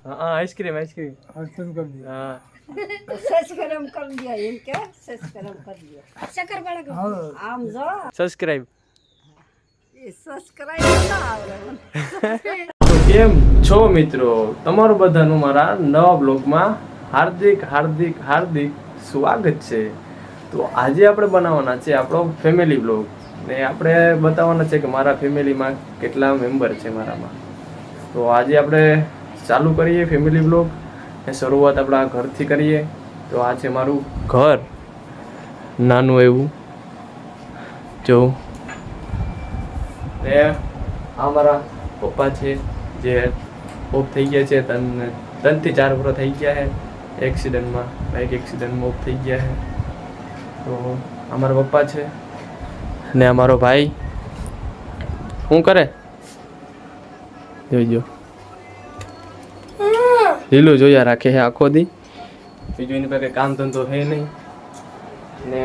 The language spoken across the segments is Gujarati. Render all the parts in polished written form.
हाँ आइसक्रीम आइसक्रीम आइसक्रीम कर दिया। हाँ सच गरम कर दिया इनके सच गरम कर दिया शक्कर बड़ा हाँ आम जो સબસ્ક્રાઇબ એ સબસ્ક્રાઇબ ના આવડે તો કેમ છો મિત્રો, તમારું બધાનું મારા નવા બ્લોગમાં હાર્દિક હાર્દિક હાર્દિક સ્વાગત છે। તો આજે આપણે બનાવવાના છે આપણો ફેમિલી બ્લોગ ને આપણે બતાવવાના છે કે મારા ફેમિલીમાં કેટલા મેમ્બર છે મારામાં। તો આજે આપણે ચાલુ કરીએ ફેમિલી બ્લોગ ને શરૂઆત આપણા ઘરથી કરીએ। તો આ છે મારું ઘર, નાનું એવું જો ને આ મારા પપ્પા છે જે ઓફ થઈ ગયા છે, ત્રણથી ચાર વર્ષ થઈ ગયા છે એક્સિડન્ટમાં, બાઇક એક્સિડન્ટમાં ઓફ થઈ ગયા છે। તો અમારા પપ્પા છે ને અમારો ભાઈ શું કરે જોઈજો, લીલું જોયા રાખે છે આખો દી, બીજું એની પાસે કામ ધંધો છે નહીં ને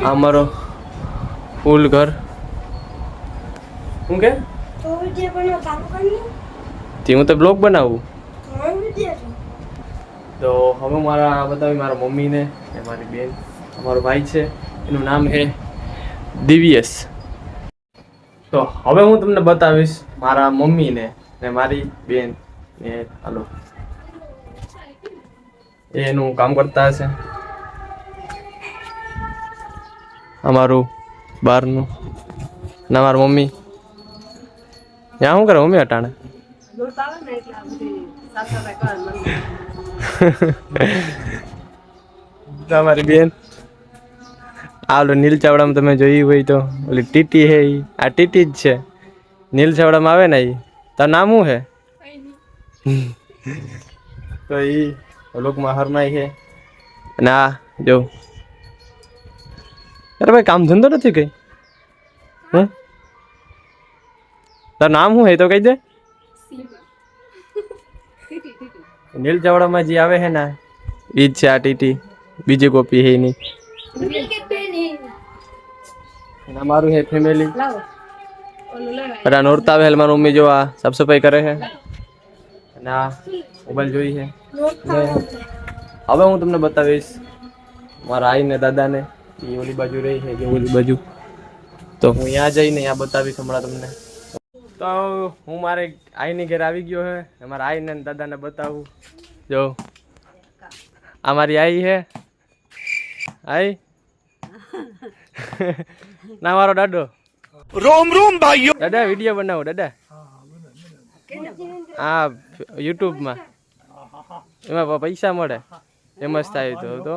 અમારો ફૂલ ઘર શું કે હું તો બ્લોગ બનાવું। તો હવે મારા બતાવી મારા મમ્મીને ને મારી બેન, અમારો ભાઈ છે એનું નામ છે દિવ્યેશ। તો હવે હું તમને બતાવીશ મારા મમ્મીને ને મારી બેન ને હાલો એનું કામ કરતા હશે, અમારું બહારનું ને મારા મમ્મી ત્યાં શું કરે મમ્મી અટાણે તમારી બેન આ ઓલો નીલ ચાવડામાં તમે જોઈ હોય તો ઓલી ટીટી હે ઈ આ ટીટી જ છે, નીલ ચાવડામાં આવે ને ઈ તારું નામ શું હે તો ઈ લોકમાં હરમાઈ છે અને આ જો અરે ભાઈ કામ ધંધો નથી કઈ હે તારું નામ શું હે તો કહી દે। નીલ ચાવડામાં જે આવે છે ને ઈ જ છે આ ટીટી, બીજી કોપી હે નહીં। અમારું હે ફેમિલી નોરતા વહેલ મારી મમ્મી જો આ સાફ સફાઈ કરે છે અને આ મોબાઈલ જોઈ છે। હવે હું તમને બતાવીશ મારા આઈ ને દાદા ને, એ ઓલી બાજુ રહી છે જે ઓલી બાજુ, તો હું ત્યાં જઈને ત્યાં બતાવીશ હમણાં તમને। તો હું મારે આઈની ઘેર આવી ગયો છે, મારા આઈ ને દાદાને બતાવું। જો આ મારી આઈ છે, આઈ ના મારો દાદો, રોમ રોમ ભાઈઓ, દાદા વિડીયો બનાવો દાદા, હા યુટ્યુબમાં એમાં પૈસા મળે, ફેમસ થાય તો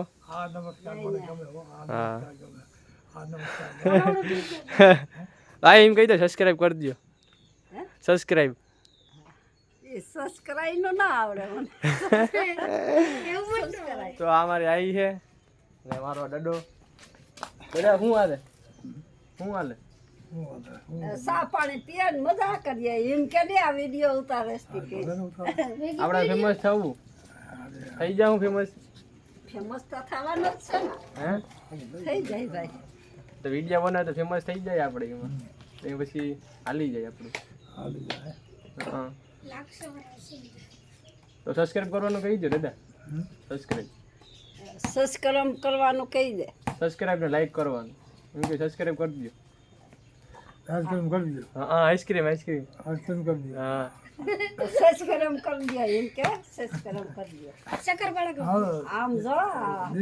હા હા એમ કહી દો સબસ્ક્રાઈબ કરી દો, સબસ્ક્રાઈબ એ સબસ્ક્રાઇબ નો ના આવડે મને તો આ મારી આઈ છે ને મારો દાદો, દાદા શું હાલે શું હાલે સા પાણી પીએ ને મજા કરીએ એમ કે ને આ વિડિયો ઉતારે છે આપણે ફેમસ થવું, થઈ જાઉં ફેમસ તો થવાનો જ છે ને, હે થઈ જાય ભાઈ, તો વિડીયો બનાવે તો ફેમસ થઈ જાય આપણે એમાં, તો પછી હાલી જાય આપણું। હા તો સબસ્ક્રાઇબ કરવાનું કહી દો દાદા, સબસ્ક્રાઇબ કરવાનું કહી દે, સબસ્ક્રાઇબ ને લાઈક કરવાનું એમ કે સબસ્ક્રાઇબ કરી દો। आइसक्रीम कर दिया। હા આઈસ્ક્રીમ આઈસ્ક્રીમ आइसक्रीम कर दिया। હા સબસ્ક્રાઇબ કરી દિયા એમ કે સબસ્ક્રાઇબ કરી દિયા શક્કર બડા हाँ આમ જો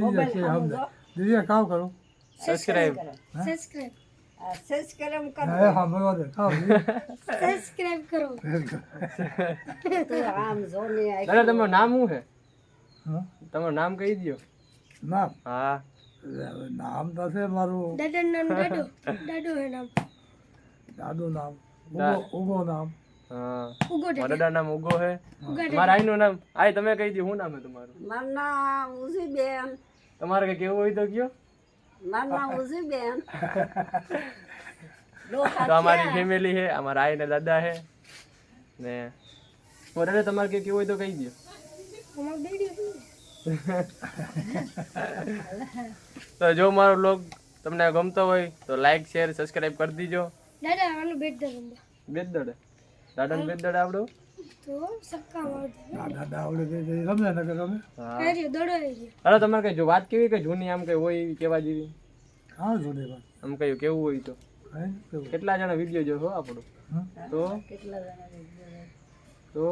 મોબાઈલ આમ જો दीदी काम करो। સબસ્ક્રાઇબ સબસ્ક્રાઇબ સબસ્ક્રાઇબ કરો है हम लोग खाओ સબસ્ક્રાઇબ કરો તો આમ જો ને દાદા તમારું નામ શું છે, हाँ તમારું નામ કહી દો। नाम હા नाम तो से मारो દાદા નામ દાદો હે નામ दादू नाम दा- उगो नाम હા ઉગો મારા દાદા નામ ઉગો છે, મારા આઈનું નામ આઈ તમે કહી દો શું નામ છે તમારું, મારું નામ ઉઝીબેન, તમારે કઈ કેવું હોય તો કયો। મારું નામ ઉઝીબેન તો અમારી ફેમિલી છે, અમારા આઈ ને દાદા છે ને દાદા તમારે કઈ કેવું હોય તો કહી દો। તો જો મારો બ્લોગ તમને ગમતો હોય તો લાઈક શેર સબસ્ક્રાઇબ કરી દીજો। દાદા આનું બેટ દે બેદ દડે દાદાને બેદ દડે આવડો તો સક્કા મારતા દાદા આવડે તે રમે ને કે રમે હા એરી દડો એરી અરે તમારે કઈ જો વાત કેવી કઈ જૂની આમ કઈ હોય એવી કેવા જેવી કાં જોડે વાત આમ કઈ કેવું હોય તો કાંઈ કેવું કેટલા જણા વિડીયો જોશો આપણું હમ? તો કેટલા જણા તો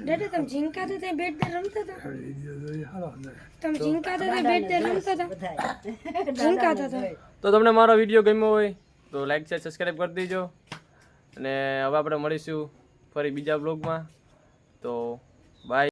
દાદા તમે ઝીંકા તો ત્યાં બેટ દે રમતા હતા હવે એ જે જોઈએ હાલો અંદર. તમે ઝીંકા તો ત્યાં બેટ દે રમતા હતા બધા ઝીંકા તો હતા તો તમને મારો વિડીયો ગમ્યો હોય તો લાઈક શેર સબસ્ક્રાઈબ કરી દેજો અને હવે આપણે મળીશું ફરી બીજા બ્લોગમાં તો બાય